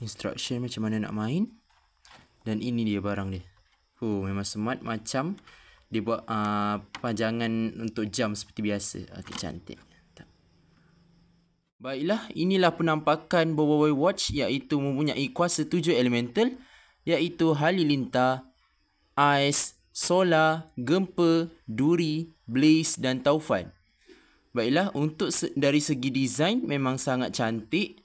Instruction macam mana nak main. Dan ini dia barang dia. Memang smart, macam dia buat panjangan untuk jam seperti biasa. Okey, cantik. Baiklah, inilah penampakan Boboiboy Watch, iaitu mempunyai kuasa 7 elemental, iaitu halilintar, ais, solar, gempa, duri, blaze dan taufan. Baiklah, untuk dari segi design memang sangat cantik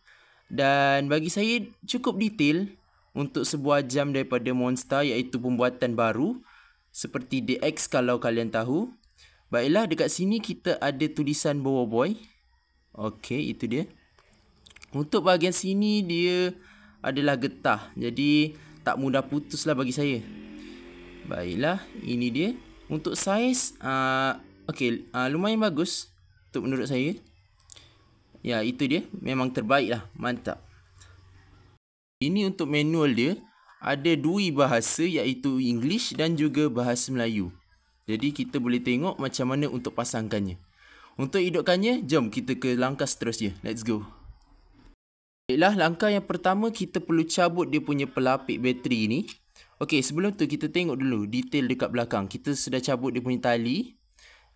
dan bagi saya cukup detail untuk sebuah jam daripada Monster, iaitu pembuatan baru seperti DX kalau kalian tahu. Baiklah, dekat sini kita ada tulisan Boboiboy. Okey, itu dia. Untuk bahagian sini dia adalah getah, jadi tak mudah putus lah bagi saya. Baiklah, ini dia. Untuk saiz, lumayan bagus untuk menurut saya. Ya, itu dia. Memang terbaik lah. Mantap. Ini untuk manual dia. Ada dua bahasa, iaitu English dan juga bahasa Melayu. Jadi kita boleh tengok macam mana untuk pasangkannya. Untuk hidupkannya, jom kita ke langkah seterusnya. Let's go. Baiklah, langkah yang pertama kita perlu cabut dia punya pelapik bateri ni. Okey, sebelum tu kita tengok dulu detail dekat belakang. Kita sudah cabut dia punya tali.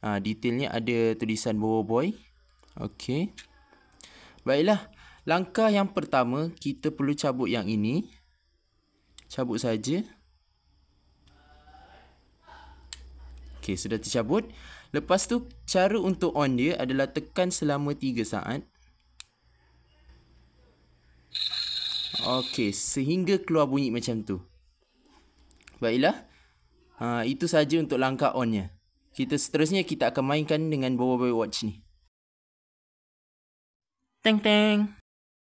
Detailnya ada tulisan Boboiboy. Okey. Baiklah, langkah yang pertama kita perlu cabut yang ini. Cabut saja. Okey, sudah tercabut. Lepas tu, cara untuk on dia adalah tekan selama 3 saat. Okey, sehingga keluar bunyi macam tu. Baiklah, itu saja untuk langkah onnya. Seterusnya kita akan mainkan dengan Boboiboy Watch ni. Teng teng.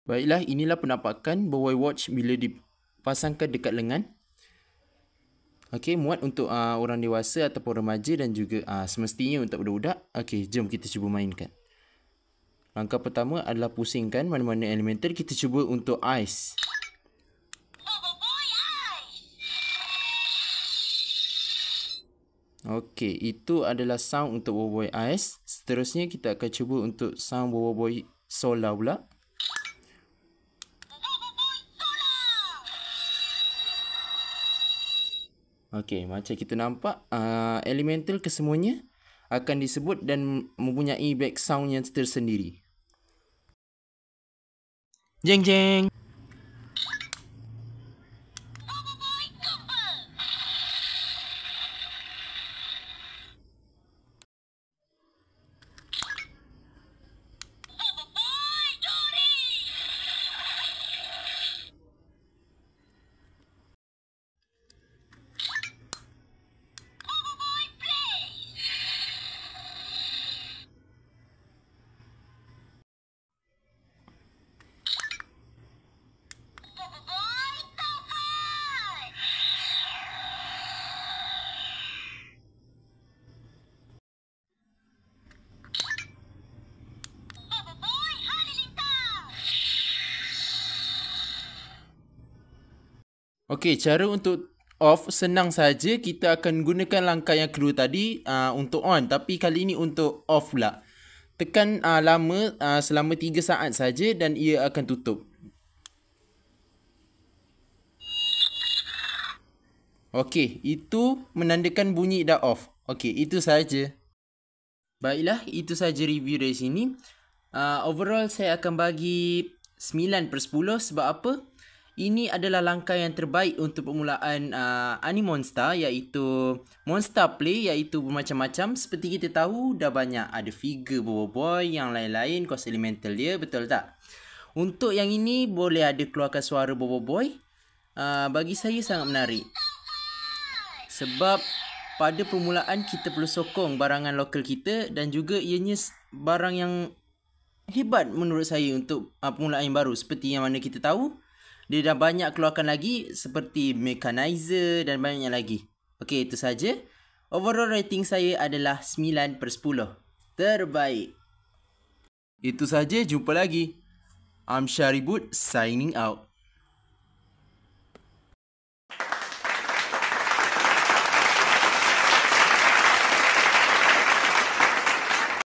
Baiklah, inilah penampakan Boboiboy Watch bila dipasangkan dekat lengan. Okey, muat untuk orang dewasa ataupun remaja dan juga semestinya untuk budak-budak. Okey, jom kita cuba mainkan. Langkah pertama adalah pusingkan mana-mana elemental. Kita cuba untuk ais. Okey, itu adalah sound untuk Boboiboy ais. Seterusnya kita akan cuba untuk sound Boboiboy solar pula. Okey, macam kita nampak elemental kesemuanya akan disebut dan mempunyai back sound yang tersendiri. Jeng jeng. Okey, cara untuk off senang saja. Kita akan gunakan langkah yang kedua tadi untuk on. Tapi kali ini untuk off pula. Tekan lama selama 3 saat saja dan ia akan tutup. Okey, itu menandakan bunyi dah off. Okey, itu saja. Baiklah, itu saja review dari sini. Overall saya akan bagi 9/10 sebab apa? Ini adalah langkah yang terbaik untuk permulaan Animonster, iaitu Monster Play, iaitu bermacam-macam. Seperti kita tahu, dah banyak ada figure Boboiboy, yang lain-lain, kuasa elemental dia, betul tak? Untuk yang ini, boleh ada keluarkan suara Boboiboy. Bagi saya sangat menarik. Sebab pada permulaan kita perlu sokong barangan lokal kita dan juga ianya barang yang hebat menurut saya untuk permulaan yang baru. Seperti yang mana kita tahu, dia dah banyak keluarkan lagi seperti mechanizer dan banyak lagi. Okey, itu saja. Overall rating saya adalah 9/10. Terbaik. Itu saja, jumpa lagi. I'm Syaribut signing out.